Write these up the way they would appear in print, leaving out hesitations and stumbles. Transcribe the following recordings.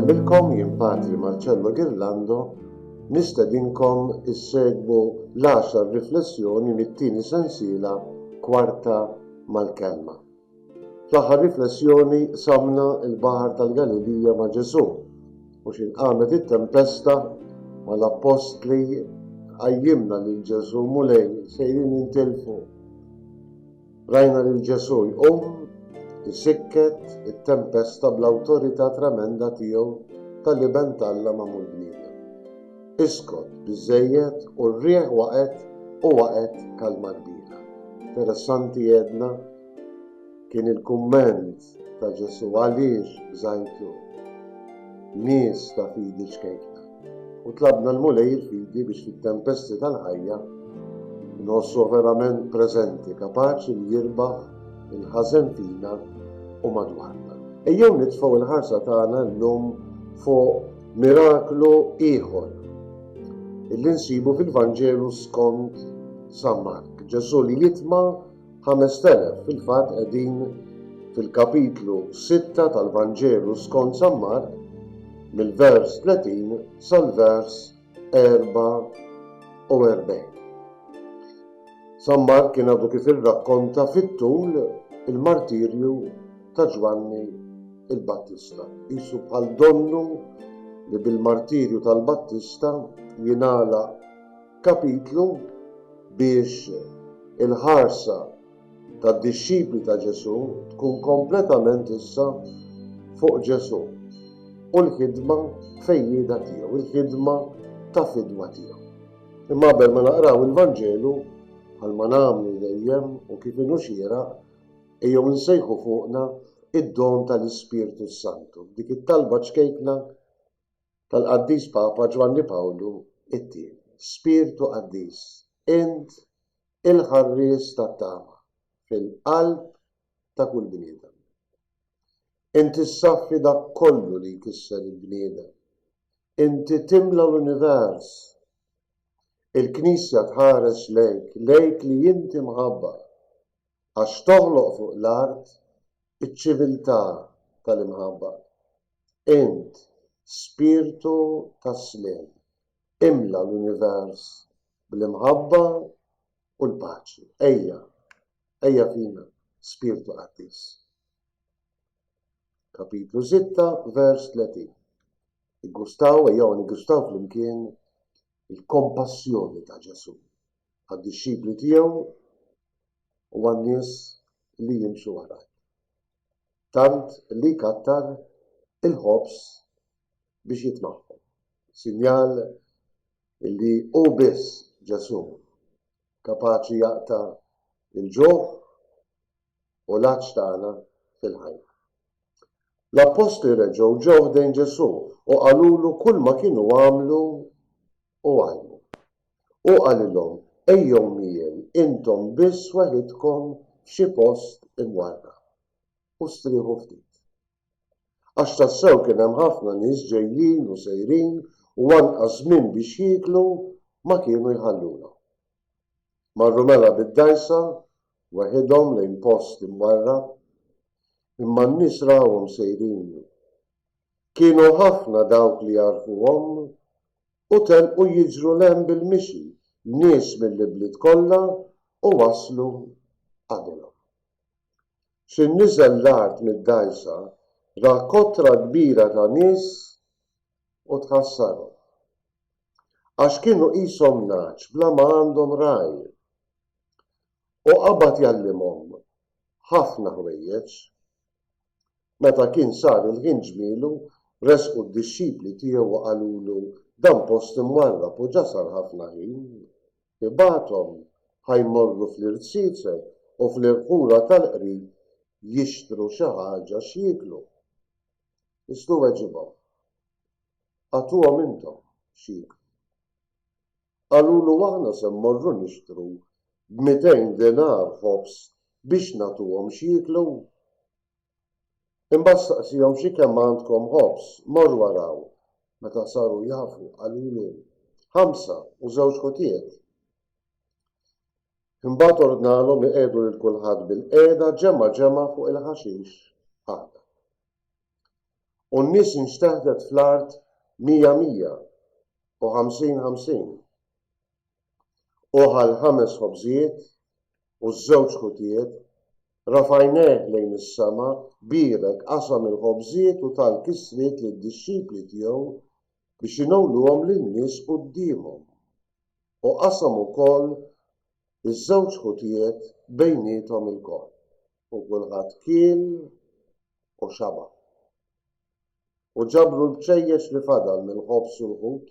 nsemmilkom jien Patri Marcello Ghirlando nistedinkom issegwu l-10 riflessjoni mit-tieni sensiela kwarta mal-kelma. Fl-aħħar riflessjoni samna il-Baħar tal-Galilija ma' Ġesu u x'inqamet it-tempesta mal-Apostli għajjimna lil Ġesu mulej sejrin jintilfu. Rajna lil Ġesu jqum isikket it-tempesta bl-awtorità tremenda tiegħu tal-li bentalla magħmul bniedem. Iskot biżżejjed u r-rieħ waqgħet kalma kbira. Interessanti jedna kien il-kumment ta' Ġesu għaliex bżajtu nies ta' fidi xkejkna. U tlabna l-mulej il-fidi biex fit-tempesti tal-ħajja nossu verament preżenti, kapaċi li jirbaħ il-ħażen fina u madwarna. Ejjew nitfgħu il-ħarsa tagħna llum fuq miraklu ieħor illi nsibu fil-Vanġelu skont San Mark. Ġesu li jitma' 5,000 fil-fatt qegħdin fil-kapitlu 6 tal-Vanġelu skont San Mark mill-vers 30 sal-vers 44. San Mark kien għadu kif irrakkonta fit-tul il-martirju ta' Ġwanni il-Battista. Qisu bħal donnu li bil-martirju tal-Battista jingħala kapitlu biex il-ħarsa tad-dixxipli ta' Ġesu tkun kompletament issa fuq Ġesu u l-ħidma fejjida tiegħu, il-ħidma ta' fidwa tiegħu. Imma qabel ma naqraw il-Vanġelu bħalma nagħmlu dejjem u kif inhu xieraq ejjew nsejħu fuqna id-don tal-Ispirtu Santu. Dik it-talba ċkejkna tal-Qaddis Papa Ġwanni Pawlu it-tieni. Spiritu Qaddis, int il-ħarries tat-tama fil-qalb ta' kull bniedem. Inti ssaffi dak kollu li jkisser il-bniedem. Inti timla l-univers. Il-Knisja tħares lejk li inti mħabbar għax toħloq fuq l-art iċ-ċiviltà tal-imħabbar. Int spiritu tas-sliem imla l-univers bl-imħabba u l-paċi. Ejja fina spiritu Qaddis. Kapitlu 6, vers 30. Nigustaw flimkien il-kompassjoni ta' Ġesu għad-dixxipli tiegħu u għan-nies li jimxu waraj. Tant li kattar il-ħobs biex jitmaħħom. Sinjal li hu biss Ġesu kapaċi jaqta' il-ġuħ u l-għaġġ tagħna fil-ħajja. L-Apostli reġgħu ġew ħdejn Ġesu u qalulu kull ma kienu għamlu u għalmu. U qalilhom ejjew miegħi intom biss waħedkom f'xi post imwarra u strieħu ftit. Għax tassew kien hemm ħafna nies ġejjin u sejrin u anqas żmien biex jieklu ma kienu jħallulhom. Marru mela bid-dajsa waħedhom lejn post imwarra imma n-nies rawhom sejrin. Kienu ħafna dawk li jarfuhom u telqu jiġru lhemm bil-mixi, nies mill-bliet kollha u waslu qabilhom. X'inniżel l-art mid-dajsa ra kotra kbira ta' nies u tħassarhom. Għax kienu qishom naċ bla ma għandhom raj. U qabad jallimhom ħafna ħwejjeġ. Meta kien sar il-ħin ġmielu resqu d-dixxipli tiegħu u qalulu dan post imwarrab u ġa sar ħafna ħin. Ibagħthom ħajmorru fl-irtsieċek u fl-irħula tal-qrib jixtru xi ħaġa x'jieklu. Istu weġibhom. Għatuhom intom x'jieklu. Qalulu aħna se mmorru nixtru b'200 dinar ħobs biex nagħtuhom x'jieklu. Imbagħad staqsihom xi kemm għandkom ħobs, morru waraw. Meta saru jafu qalulu 5 u 2 ħutiet. Imbagħad ordnalhom iqiegħdu lil kulħadd bil-qiegħda ġemma fuq il-ħaxix ħadd. u n-nies inxtaħdet fl-art 100 u 50. Uħal 5 ħobżiet u ż-żewġ ħutijiet, rafajneh lejn is-sama, birek qasam il-ħobżiet u tal-kisriet lid-dixxipli tiegħu biex inawluhom lin-nies qudiemhom. U qasam ukoll iż-żewġ ħutijiet bejniethom il-kol. U kulħadd kiel u xaba. U ġabru l-bċejjeċ li fadal mill-ħobż u l-ħut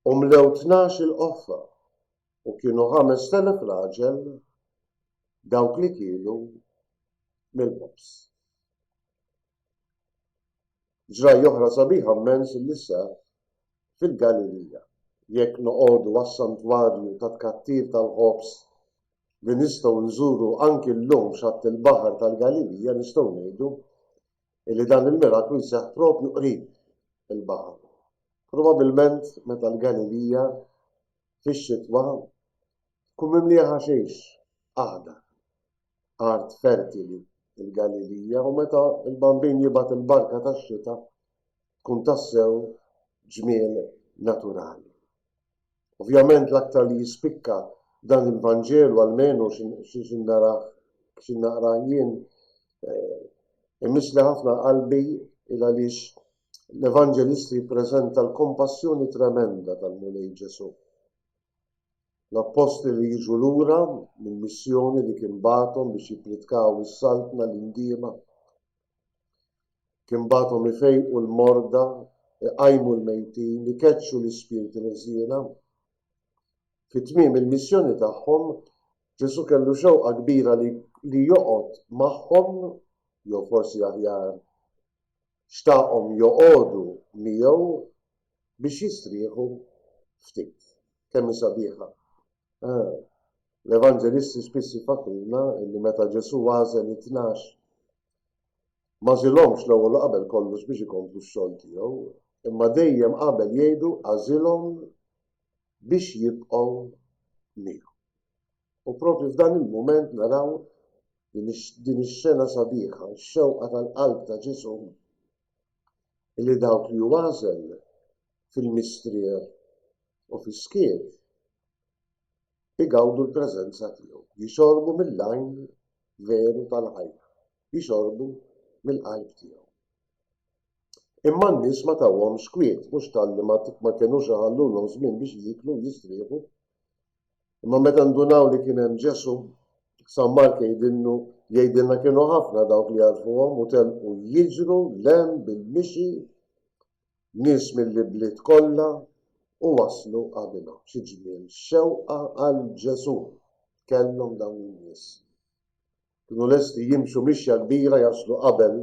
u mlew 12 il-qoffa u kienu 5,000 raġel dawk li kienu mill-ħobż. Ġraj oħra sabiħa mmens il-lissa fil-Galilija. Jekk noqogħdu għas-santwarju ta' tkattir tal-ħobż li nistgħu nżuru anki llum xatt il-baħar tal-Galilija nistgħu ngħidu li dan il-miraklu jseħħ propju qrib il-baħar. Probabbilment meta l-Galilija fix-xitwa tkun mimlija ħaxix għada art fertili il-Galilija u meta il-bambin jibgħat il-barka tax-xita tkun tassew ġmiel naturali. Ovvjament l-aktar li jispikka dan il-Vanġelu għalmenu x'naqra jien immisli ħafna qalbi għaliex l-Evanġelisti jippreżenta l-kompassjoni tremenda tal-Mulej Ġesu. L-Apostoli jiġu lura mill-missjoni li kien bagħthom biex jippritkaw is-saltna l-indiema, kien bagħthom ifejqu l-morda, iqajmu l-mejtin, ikeċċu l-ispirti l-ħżiena. Fit-tmiem il-missjoni tagħhom Ġesu kellu xewqa kbira li joqgħod magħhom, jew forsi aħjar xtaqhom joqogħdu miegħu biex jistrieħu ftit. Kemm sabiħa. L-Evanġelisti spiss ifakruna li meta Ġesu għażel it-tnax ma żilhomx l-ewwel qabel kollox biex ikomplu x-xogħol tiegħu, imma dejjem qabel jgħidu għażilhom biex jibqgħu miegħu. U propju f'dan il-mument naraw din ix-xena sabiħa, x-xewqa tal-qalb ta' Ġesu li dawk li għażel fil-mistrier u fis-skiet igawdu l-preżenza tiegħu, jixorbu mill-lajn veru tal-ħajja, jixorbu mill-qalb tiegħu. Imma n-nies ma tawhomx kwiet, mhux talli ma kinux iħallulhom żmien biex jieklu jistrieħu. Imma meta ndunaw li kien hemm Ġesu, San Mark jgħidilna kienu ħafna dawk li jarfuhom u telqu jiġru lem bil-mixi nies mill-bliet kollha u waslu qabilhom. Xi ġmiel xewqa għal Ġesu kellhom dawn in-nies. Kienu lesti jimxu mixja kbira jaslu qabel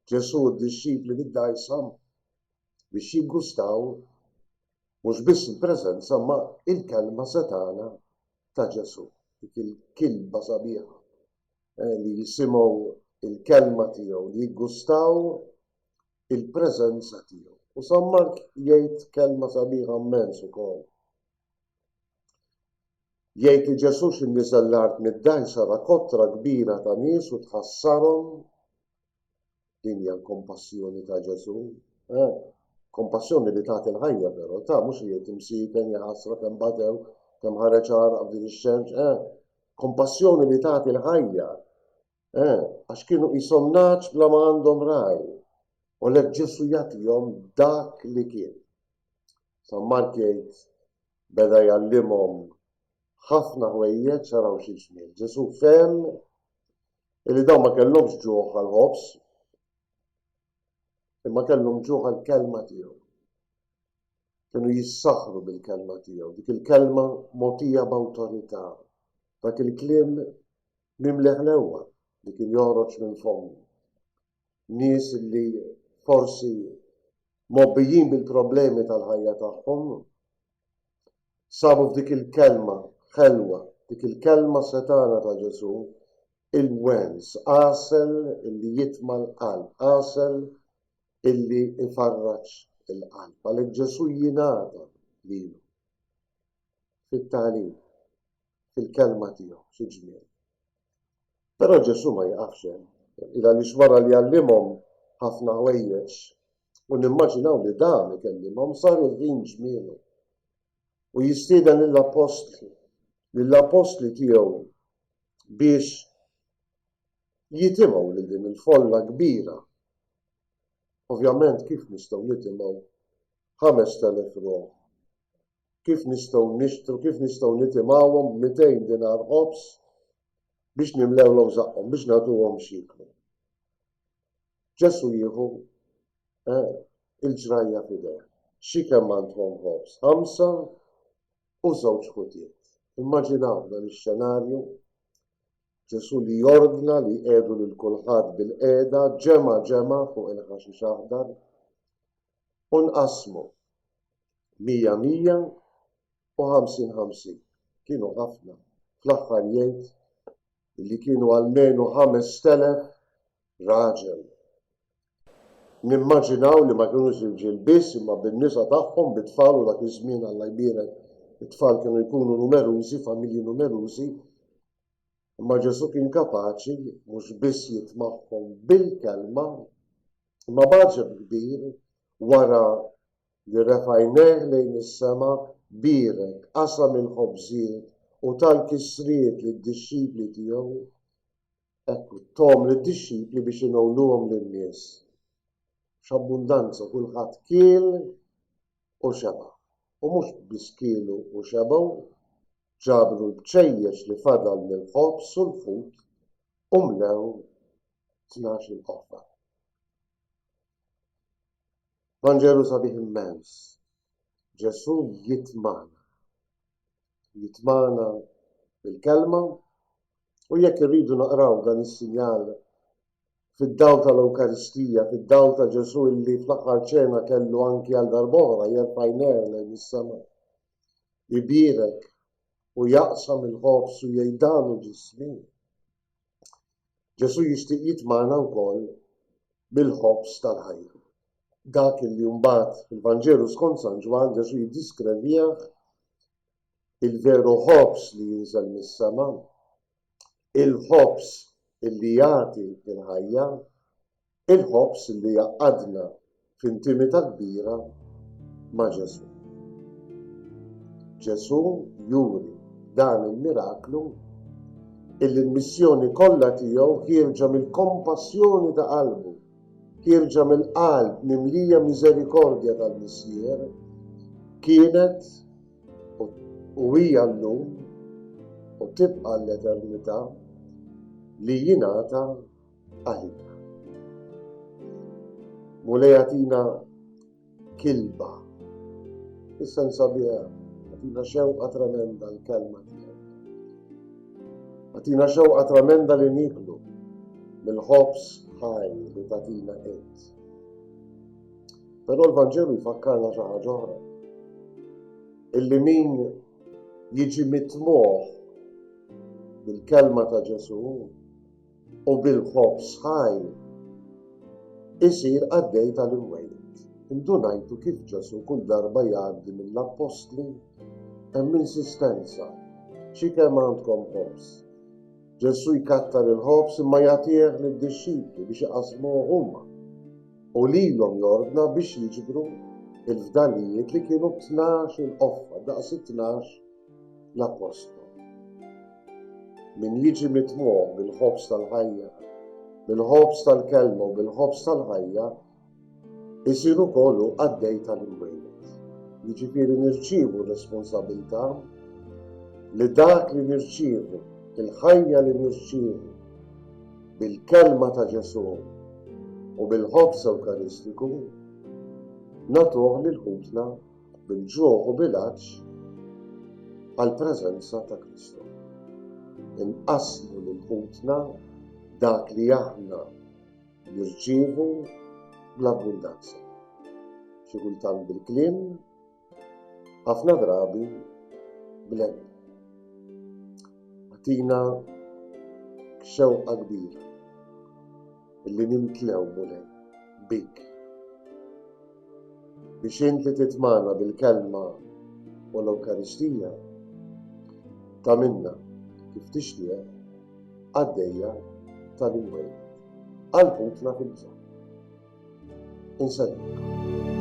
Ġesu d-dixxipli mid-dgħajsa biex jiggustaw mhux biss il-preżenza ma il-kelma setana ta' Ġesu. Dik il-kilba sabiħa li jisimgħu il-kelma tiegħu li jiggustaw il-preżenza tiegħu. U San Mark jgħid kelma sabiħa immens ukoll. Jgħid li Ġesu x'inniżel l-art mid-dgħajsa rakottra kbira ta' nies u tħassarhom. Din hija l-kompassjoni ta' Ġesu. Kompassjoni li tagħti l-ħajja però ta' mhux li jgħid imsiken jaħassra kemm badew, kemm ħareġ għaraq din ix-xemx. Kompassjoni li tagħti l-ħajja. Għax kienu qishom naċ bla ma għandhom raj. U lek Ġesu jagħtihom dak li kien. San Mark jgħid beda jgħallimhom ħafna ħwejjeġ xaraw xi ġmiel. Ġesu fehem li dawn ma kellhomx ġuħ għall-ħobż, imma kellhom ġuħ għall-kelma tiegħu. Kienu jissaħħru bil-kelma tiegħu, dik il-kelma mogħtija b'awtorità, dak il-kliem mimleħ l-ewwa li kien joħroġ minn fomm. Nies li forsi mobbijin bil-problemi tal-ħajja tagħhom sabu f'dik il-kelma ħelwa, dik il-kelma setana ta' Ġesu il-wens, qasel illi jitma l-qalb, qasel illi ifarraġ il-qalb. Għalhekk Ġesu jingħata lilu fit-tagħlim, fil-kelma tiegħu xi ġmiel. Però Ġesu ma jaqafx hemm, għaliex wara li għallimhom ħafna ħwejjeġ u nimmaġinaw li dan ikellimhom sar il-ħin ġmielu u jistieden lill-apostli tiegħu biex jitimgħu lil din il-folla kbira. Ovvjament kif nistgħu nitimgħu 5,000 ruħ? Kif nistgħu nitimgħuhom 200 dinar ħobs biex nimlewlhom żaqhom biex nagħtuhom x'jieklu. Ġesu jieħu il-ġrajja f'idejh. Xi kemm għandhom ħobs? 5 u 2 ħutiet. Immaġinaw dan ix-xenarju Ġesu li jordna li qiegħdu lil kulħadd bil-qiegħda ġema' fuq il-ħaxix aħdar u nqasmu 100 u 50. Kienu ħafna. Fl-aħħar jgħid li kienu almenu 5,000 raġel. Nimmaġinaw li ma kienux irġiel biss imma bin-nisa tagħhom bit-tfal u dak iż-żmien Alla jbierek it-tfal kienu jkunu numerużi, familji numerużi. Imma Ġesu kien kapaċi mhux biss jitmagħhom bil-kelma, imma b'aġeb kbir wara li refajneh lejn is-sema bierek qasam il-ħobżiet u tal-kisriet lid-dixxipli tiegħu ekku tom lid-dixxipli biex inewluhom lin-nies. X'abbundanza kulħadd kiel u xeba'. U mhux biss kielu u xebgħu, ġabru l-bċejjeġ li fadal mill-ħobs u l-fut u mlew 12 qoffa. Vanġelu sabiħ immens. Ġesu jitmana bil-kelma u jekk irridu naqraw dan is-sinjal fid-dawl tal-Ewkaristija, fid-dawl ta' Ġesu illi fl-aħħar ċena kellu anki għal darb'oħra jerfa' jnejh lejn is-sema. Ibierek u jaqsam il-ħobs u jgħidanu ġismi. Ġesu jixtieq jitmana wkoll bil-ħobs tal-ħajja. Dak li mbagħad fil-Vanġelu skont San Ġwan Ġesu jiddiskrivih il-veru ħobs li jinżel mis-sema, il-ħobs illi jagħti il-ħajja, il-ħobs illi jaqadna f'intimità kbira ma' Ġesu. Ġesu juri dan il-miraklu illi l-missjoni kollha tiegħu ħierġa mill-kompassjoni ta' qalbu, ħierġa mill-qalb mimlija miżerikordja tal-Missier, kienet u hija llum u tibqa' l-eternità li jingħata għalina. Mule jagħtina kilba, is-sensa biha għatina xewqa tremenda l-kelma tiegħek. Għatina xewqa tremenda li niklu mill-ħobs ħaj li tagħtina qed. Però l-Vanġelu jfakkarna xi ħaġa oħra. Illi min jiġi mitmuh bil-kelma ta' Ġesu u bil-ħobs ħaj isir għaddej tal-imwejt. Indunajtu kif Ġesu kull darba jgħaddi mill-apostli hemm insistenza. Xi kemm għandkom ħobs. Ġesu jkattar il-ħobs imma jagħtih lid-dixxipli biex iqasmuh huma u lilhom jordna biex jiġbru il-fdalijiet li kienu 12 il-qoffa daqs 12 l-apostol. Min jiġi mitmuh bil-ħobs tal-ħajja, bil-ħobs tal-kelma u bil-ħobs tal-ħajja isir ukoll għaddej tal-imwejt. Jiġifieri nirċievu r-responsabbiltà li dak li nirċievu, il-ħajja li nirċievu bil-kelma ta' Ġesu u bil-ħobs Ewkaristiku nagħtuh lil ħutna bil-ġuħ u bil-għaġġ għall-preżenza ta' Kristu. Inqasmu lil ħutna dak li aħna nirċievu bl-abbundanza. Xi kultant bil-kliem, ħafna drabi bl-għen. Għatina xewqa kbira illi nimtlew mulej bik biex inti titmana bil-kelma u l-Ewkaristija ta' minna kif tixtieq għaddejja tal-imwejt għal ħutna fil-bżonn. insegwikom.